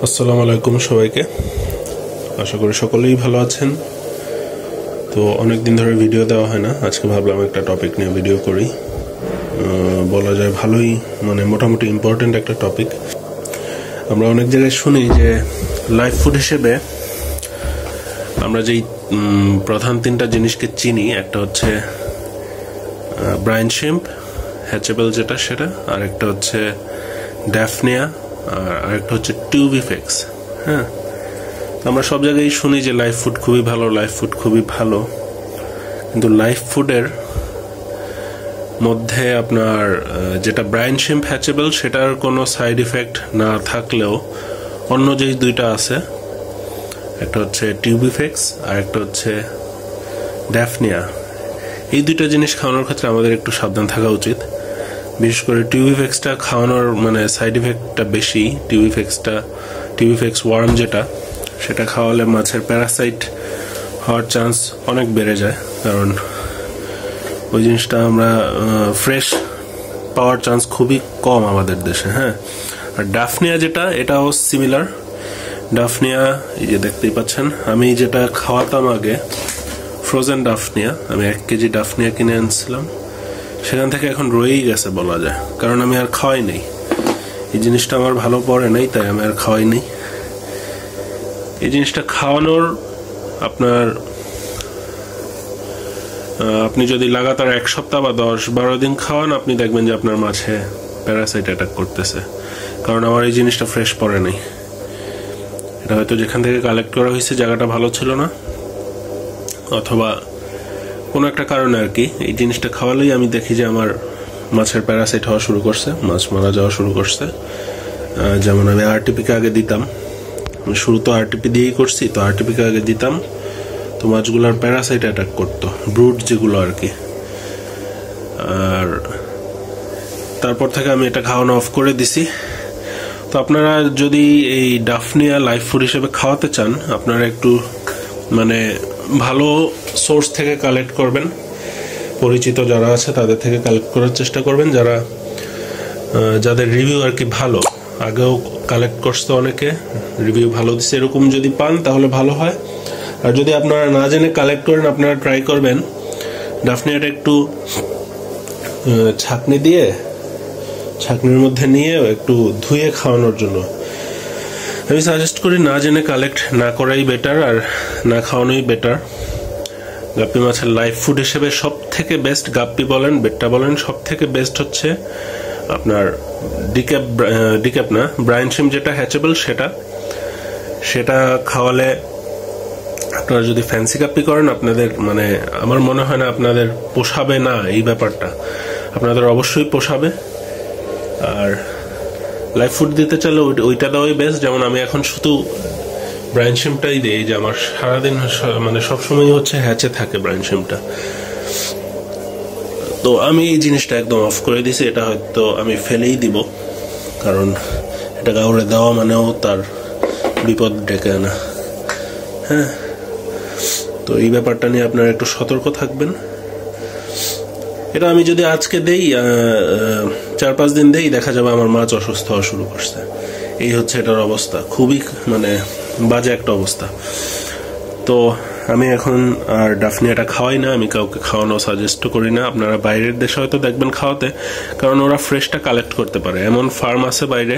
আসসালামু আলাইকুম সবাইকে। আশা করি সকলেই ভালো আছেন। তো অনেক দিন ধরে ভিডিও দেওয়া হয় না, আজকে ভাবলাম একটা টপিক নিয়ে ভিডিও করি। বলা যায় ভালোই মোটামুটি ইম্পর্টেন্ট একটা টপিক। আমরা অনেক জায়গায় শুনি যে লাইফ ফুড হিসেবে আমরা যেই প্রধান তিনটা জিনিসকে চিনি, একটা হচ্ছে ব্রাইন শ্রিম্প হ্যাচেবল যেটা সেটা, আর একটা হচ্ছে ড্যাফনিয়া, আর একটা হচ্ছে টিউবিফেক্স। হ্যাঁ, আমরা সব জায়গায় শুনি যে লাইফ ফুড খুবই ভালো, লাইফ ফুড খুবই ভালো, কিন্তু লাইফ ফুডের মধ্যে আপনার যেটা ব্রাইন শ্রিম্প হ্যাচেবল সেটার কোনো সাইড ইফেক্ট না থাকলেও অন্য যে দুইটা আছে, একটা হচ্ছে টিউবিফেক্স আর একটা হচ্ছে ড্যাফনিয়া, এই দুইটা জিনিস খাওয়ানোর ক্ষেত্রে আমাদের একটু সাবধান থাকা উচিত। বিশেষ করে টিউবিফেক্সটা খাওয়ানোর সাইড ইফেক্টটা বেশি। টিউবিফেক্স ওয়ার্ম যেটা, সেটা খাওয়ালে মাছের প্যারাসাইট হওয়ার চান্স অনেক বেড়ে যায়, কারণ ওই জিনিসটা আমরা ফ্রেশ পাওয়ার চান্স খুবই কম আমাদের দেশে। হ্যাঁ, আর ডাফনিয়া যেটা, এটাও সিমিলার। ডাফনিয়া এই যে দেখতেই পাচ্ছেন, আমি যেটা খাওয়াতাম আগে ফ্রোজেন ডাফনিয়া, আমি 1 কেজি ডাফনিয়া কিনে আনছিলাম, সেখান থেকে এখন রয়েই গেছে বলা যায়, কারণ আমি আর খাওয়াই নেই। এই জিনিসটা আমার ভালো পড়ে নাই, তাই আমি আর খাওয়াই নেই। এই জিনিসটা খাওয়ানোর আপনি যদি লাগাতার 1 সপ্তাহ বা 10-12 দিন খাওয়ান, আপনি দেখবেন যে আপনার মাছে প্যারাসাইট অ্যাটাক করতেছে, কারণ আমার এই জিনিসটা ফ্রেশ পড়ে নাই। এটা হয়তো যেখান থেকে কালেক্ট করা হয়েছে জায়গাটা ভালো ছিল না, অথবা কোনো একটা কারণে আর কি। এই জিনিসটা খাওয়ালেই আমি দেখি যে আমার মাছের প্যারাসাইট হওয়া শুরু করছে, মাছ মারা যাওয়া শুরু করছে। যেমন আমি আরটিপিকে আগে দিতাম, আমি শুরু তো আরটিপি দিয়েই করছি, তো আরটিপিকে আগে দিতাম, তো মাছগুলোর প্যারাসাইট অ্যাটাক করতো, ব্রুড যেগুলো আর কি। আর তারপর থেকে আমি এটা খাওয়ানো অফ করে দিছি। তো আপনারা যদি এই ডাফনিয়া লাইফ ফুড হিসেবে খাওয়াতে চান, আপনারা একটু ভালো সোর্স থেকে কালেক্ট করবেন, পরিচিত যারা আছে তাদের থেকে কালেক্ট করার চেষ্টা করবেন, যাদের রিভিউ আর কি ভালো, আগেও কালেক্ট করছে অনেকে, রিভিউ ভালো দিচ্ছে, এরকম যদি পান তাহলে ভালো হয়। আর যদি আপনারা না জেনে কালেক্ট করেন, আপনারা ট্রাই করবেন ডাফনিয়াটা একটু ছাঁকনির মধ্যে নিয়ে একটু ধুয়ে খাওয়ানোর জন্য। আমি সাজেস্ট করি না জেনে কালেক্ট না করাই বেটার, আর না খাওয়ানোই বেটার। গাপ্পি মাছের লাইফ ফুড হিসেবে সব থেকে বেস্ট, গাপ্পি বলেন বেট্টা বলেন, সব থেকে বেস্ট হচ্ছে আপনার ডিক্যাপ না, ব্রাইন শ্রিম্প যেটা হ্যাচেবল সেটা খাওয়ালে, আপনারা যদি ফ্যান্সি গাপ্পি করেন, আপনাদের আমার মনে হয় না আপনাদের পোষাবে না এই ব্যাপারটা, আপনাদের অবশ্যই পোষাবে। আর লাইফ ফুড দিতে চাইলে ওইটা দেওয়াই বেস্ট। যেমন আমি এখন শুধু ব্রাইন শ্রিম্পটাই দিই, যে আমার সারাদিন সবসময় হচ্ছে হ্যাচে থাকে ব্রাইন শ্রিম্পটা। তো আমি এই জিনিসটা একদম অফ করে দিছি, এটা হয়তো আমি ফেলেই দিব, কারণ এটা কাউরে দেওয়া মানেও তার বিপদ ডেকে আনা। হ্যাঁ, তো এই ব্যাপারটা নিয়ে আপনারা একটু সতর্ক থাকবেন। এটা আমি যদি আজকে দেই, 4-5 দিন দেই, দেখা যাবে আমার মাছ অসুস্থ হওয়া শুরু করছে। এই হচ্ছে এটার অবস্থা, খুবই বাজে একটা অবস্থা। তো আমি এখন আর ডাফনিয়াটা খাওয়াই না, আমি কাউকে খাওয়ানো সাজেস্ট করি না। আপনারা বাইরের দেশে হয়তো দেখবেন খাওয়াতে, কারণ ওরা ফ্রেশটা কালেক্ট করতে পারে। এমন ফার্ম আছে বাইরে,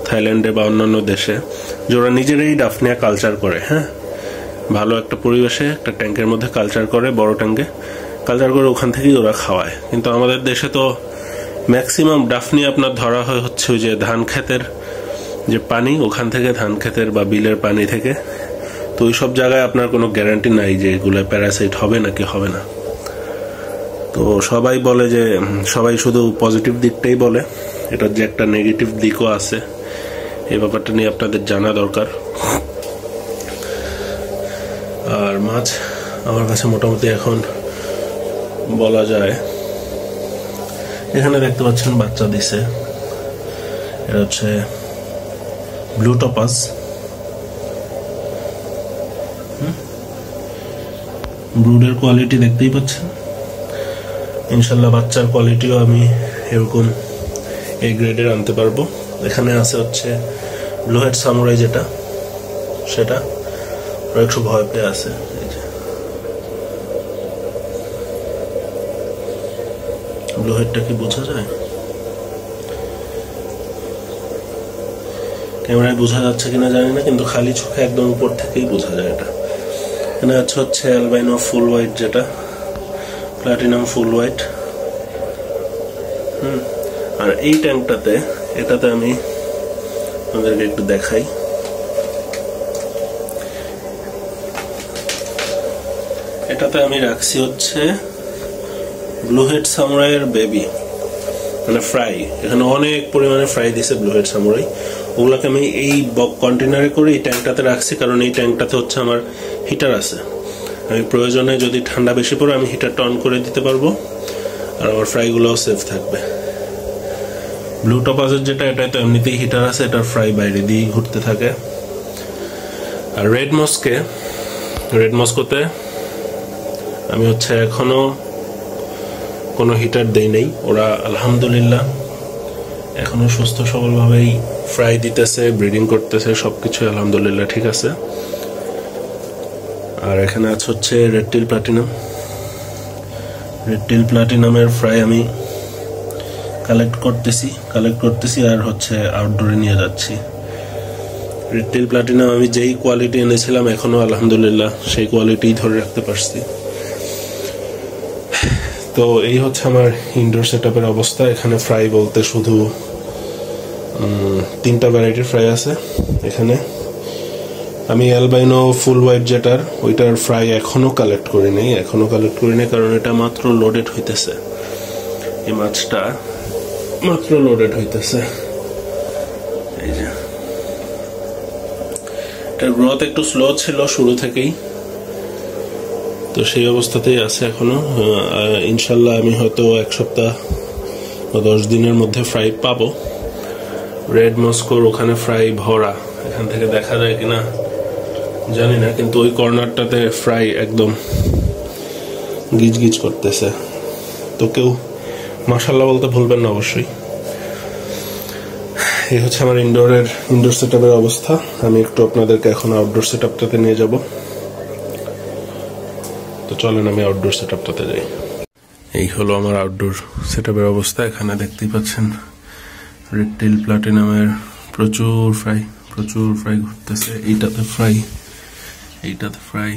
থাইল্যান্ডে বা অন্যান্য দেশে, যে ওরা নিজেরাই ডাফনিয়া কালচার করে। হ্যাঁ, ভালো একটা পরিবেশে একটা ট্যাঙ্কের মধ্যে কালচার করে, বড় ট্যাঙ্কে কালচার করে, ওখান থেকেই ওরা খাওয়ায়। কিন্তু আমাদের দেশে তো ম্যাক্সিমাম ডাফনিয়া আপনার ধরা হচ্ছে ওই যে ধান ক্ষেতের যে পানি, ওখান থেকে, ধান ক্ষেতের বা বিলের পানি থেকে। তো ওই সব জায়গায় আপনার কোনো গ্যারান্টি নাই যে এগুলো প্যারাসাইট হবে নাকি হবে না। তো সবাই বলে যে, সবাই শুধু পজিটিভ দিকটাই বলে, এটার যে একটা নেগেটিভ দিকও আছে, এই ব্যাপারটা নিয়ে আপনাদের জানা দরকার। আর মাছ আমার কাছে মোটামুটি এখন বলা যায়, এখানে দেখতে পাচ্ছেন বাচ্চা দিছে, এটা হচ্ছে ব্লু টপাস। ব্রুডের কোয়ালিটি দেখতেই পাচ্ছেন, ইনশাল্লাহ বাচ্চার কোয়ালিটিও আমি এরকম এই গ্রেডের আনতে পারবো। এখানে আছে হচ্ছে ব্লু হেড সামুরাই যেটা, সেটা ওরা একটু ভয় পেয়ে আছে। ব্লু হেডটা কি বোঝা যায়? ক্যামেরায় বোঝা যাচ্ছে কিনা জানি না, কিন্তু খালি চোখে একদম উপর থেকেই বোঝা যায় এটা। এখানে হচ্ছে অ্যালবাইনো ফুল হোয়াইট, যেটা প্লাটিনাম ফুল হোয়াইট। আর এই ট্যাঙ্কটাতে, এটাতে আমি আপনাদেরকে একটু দেখাই। এটাতে আমি রাখছি হচ্ছে ব্লু হেড সামুরাইয়ের বেবি, মানে ফ্রাই। এখানে অনেক পরিমাণে ফ্রাই দিছে ব্লু হেড সামুরাই। ওগুলোকে আমি এই কন্টেনারে করে এই ট্যাঙ্কটাতে রাখছি, কারণ এই ট্যাঙ্কটাতে হচ্ছে আমার হিটার আছে। আমি প্রয়োজনে যদি ঠান্ডা বেশি পড়ে আমি হিটারটা অন করে দিতে পারবো, আর আমার ফ্রাইগুলোও সেফ থাকবে। ব্লু টপাজের যেটা, এটা তো এমনিতেই হিটার আছে, এটার ফ্রাই বাইরে দিয়েই ঘুরতে থাকে। আর রেড মস্কোতে আমি হচ্ছে এখনো কোনো হিটার দেই নাই। ওরা আলহামদুলিল্লাহ এখনো সুস্থ সবলভাবেই ফ্রাই দিতেছে, ব্রিডিং করতেছে, সবকিছু আলহামদুলিল্লাহ ঠিক আছে। আর এখানে আছে হচ্ছে রেডটেল প্লাটিনামের ফ্রাই আমি কালেক্ট করতেছি আর হচ্ছে আউটডোরে নিয়ে যাচ্ছি। রেডটেল প্লাটিনাম আমি যেই কোয়ালিটি এনেছিলাম এখনো আলহামদুলিল্লাহ সেই কোয়ালিটি ধরে রাখতে পারছি। তো এই হচ্ছে আমার ইনডোর সেটআপের অবস্থা। এখানে ফ্রাই বলতে শুধু 3টা ভ্যারাইটির ফ্রাই আছে। এখানে আমি অ্যালবাইনো ফুল হোয়াইট যেটার, ওইটার ফ্রাই এখনো কালেক্ট করি নাই, কারণ এটা মাত্র লোডেড হইতেছে। এই মাছটা মাত্র লোডেড হইতেছে। এই যে এটার গ্রোথ একটু স্লো ছিল শুরু থেকেই, তো সেই অবস্থাতেই আছে এখনো। ইনশাল্লাহ আমি হয়তো 1 সপ্তাহ বা 10 দিনের মধ্যে ফ্রাই পাবো। রেড মস্কোর ওখানে ফ্রাই ভরা, এখান থেকে দেখা যায় কিনা জানি না, কিন্তু ওই কর্নারটাতে ফ্রাই একদম গিজ করতেছে। তো কেউ মাশাআল্লাহ বলতে ভুলবেন না অবশ্যই। এই হচ্ছে আমার ইনডোর সেটআপের অবস্থা। আমি একটু আপনাদেরকে এখন আউটডোর সেটআপটাতে নিয়ে যাব। তো চলেন আমি আউটডোর সেটআপটাতে যাই। এই হলো আমার আউটডোর সেটআপের অবস্থা। এখানে দেখতেই পাচ্ছেন রেডটেল প্লাটিনামের প্রচুর ফ্রাই ঘুরতেছে। এইটাতে ফ্রাই,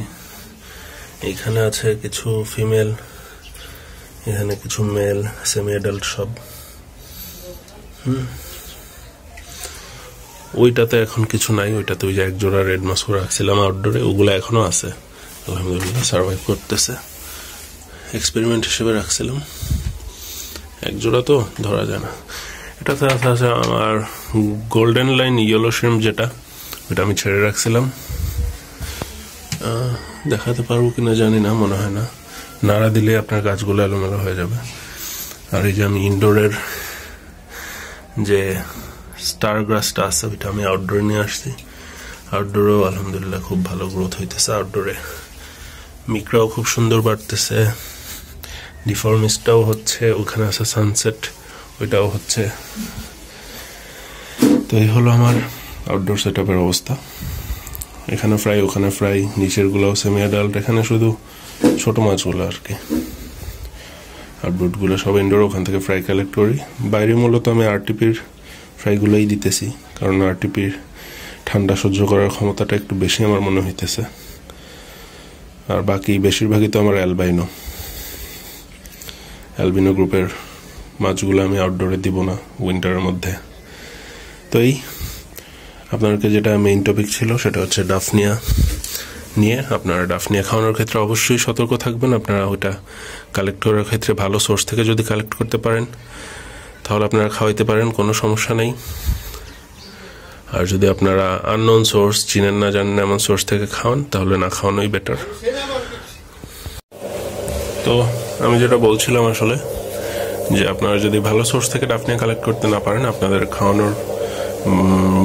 এইখানে আছে কিছু ফিমেল, এখানে কিছু মেল, সেমি অ্যাডাল্ট সব। ওইটাতে এখন কিছু নাই, ওইটাতে ওই যে 1 জোড়া রেড মস্কো রাখছিলাম আউটডোরে, ওগুলো এখনো আছে আলহামদুলিল্লাহ, সার্ভাইভ করতেছে। এক্সপেরিমেন্ট হিসেবে রাখছিলাম, 1 জোড়া তো ধরা যায় না। এটাতে আছে আমার গোল্ডেন লাইন ইয়েলো শ্রিম্প, যেটা ওইটা আমি ছেড়ে রাখছিলাম। দেখাতে পারবো কিনা জানি না, মনে হয় না, নাড়া দিলে আপনার গাছগুলো এলোমেলো হয়ে যাবে। আর এই যে আমি ইনডোরের যে স্টার গ্রাসটা আছে ওইটা আমি আউটডোরে নিয়ে আসছি। আউটডোরেও আলহামদুলিল্লাহ খুব ভালো গ্রোথ হইতেছে। আউটডোরে মিক্রাও খুব সুন্দর বাড়তেছে, ডিফর্মিস্টটাও হচ্ছে, ওখানে আছে সানসেট, ওইটাও হচ্ছে। তো এই হলো আমার আউটডোর সেটআপের অবস্থা। এখানে ফ্রাই, ওখানে ফ্রাই, নিচের গুলো সেমি অ্যাডাল্ট, এখানে শুধু ছোট মাছগুলো আর কি। আর ব্রুটগুলো সব ইনডোর, ওখান থেকে ফ্রাই কালেক্ট করি। বাইরে মূলত আমি আরটিপির ফ্রাইগুলোই দিতেছি, কারণ আরটিপির ঠান্ডা সহ্য করার ক্ষমতাটা একটু বেশি আমার মনে হইতেছে। আর বাকি বেশিরভাগই তো আমার অ্যালবিনো গ্রুপের মাছগুলো আমি আউটডোরে দিব না উইন্টারের মধ্যে। তো এই আপনাদেরকে যেটা মেইন টপিক ছিল সেটা হচ্ছে ডাফনিয়া নিয়ে। আপনারা ডাফনিয়া খাওয়ানোর ক্ষেত্রে অবশ্যই সতর্ক থাকবেন। আপনারা ওইটা কালেক্ট করার ক্ষেত্রে ভালো সোর্স থেকে যদি কালেক্ট করতে পারেন তাহলে আপনারা খাওয়াইতে পারেন, কোনো সমস্যা নেই। আর যদি আপনারা আননোন সোর্স, চিনেন না জানেন এমন সোর্স থেকে খাওয়ান, তাহলে না খাওয়ানোই বেটার। তো আমি যেটা বলছিলাম আসলে, যে আপনারা যদি ভালো সোর্স থেকে ডাফনিয়া কালেক্ট করতে না পারেন, আপনাদের খাওয়ানোর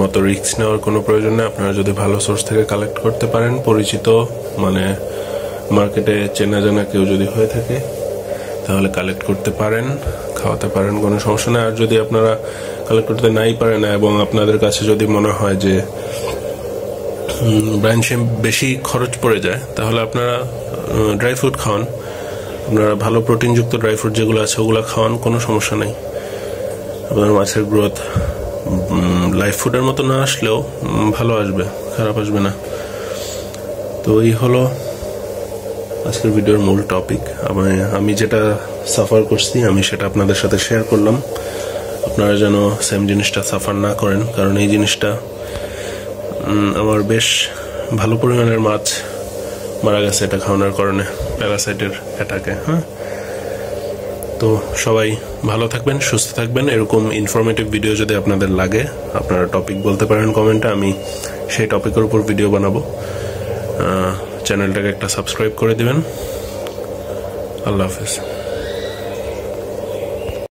মতো রিস্ক নেওয়ার কোনো প্রয়োজন নেই। আপনারা যদি ভালো সোর্স থেকে কালেক্ট করতে পারেন, পরিচিত মানে মার্কেটে চেনা জানা কেউ যদি হয়ে থাকে, তাহলে কালেক্ট করতে পারেন, খাওয়াতে পারেন, কোনো সমস্যা নেই। আর যদি আপনারা কালেক্ট করতে নাই পারে না, এবং আপনাদের কাছে যদি মনে হয় যে ব্রাইন শ্রিম্প বেশি খরচ পড়ে যায়, তাহলে আপনারা ড্রাই ফ্রুট খাওয়ান। আপনারা ভালো প্রোটিনযুক্ত ড্রাই ফ্রুট যেগুলো আছে ওগুলো খাওয়ান, কোনো সমস্যা নেই। আপনার মাছের গ্রোথ লাইফ ফুডের মতো না আসলেও ভালো আসবে, খারাপ আসবে না। তো এই হলো আজকের ভিডিওর মূল টপিক। আমি যেটা সাফার করছি আমি সেটা আপনাদের সাথে শেয়ার করলাম। আপনারা যেন সেম জিনিসটা সাফার না করেন, কারণ এই জিনিসটা আমার বেশ ভালো পরিমাণের মাছ মারা গেছে এটা খাওয়ানোর কারণে, প্যারাসাইটের অ্যাটাকে। হ্যাঁ, তো সবাই ভালো থাকবেন, সুস্থ থাকবেন। এরকম ইনফরমেটিভ ভিডিও যদি আপনাদের লাগে, আপনারা টপিক বলতে পারেন কমেন্টে, আমি সেই টপিকের উপর ভিডিও বানাবো। চ্যানেলটাকে একটা সাবস্ক্রাইব করে দিবেন। আল্লাহ হাফেজ।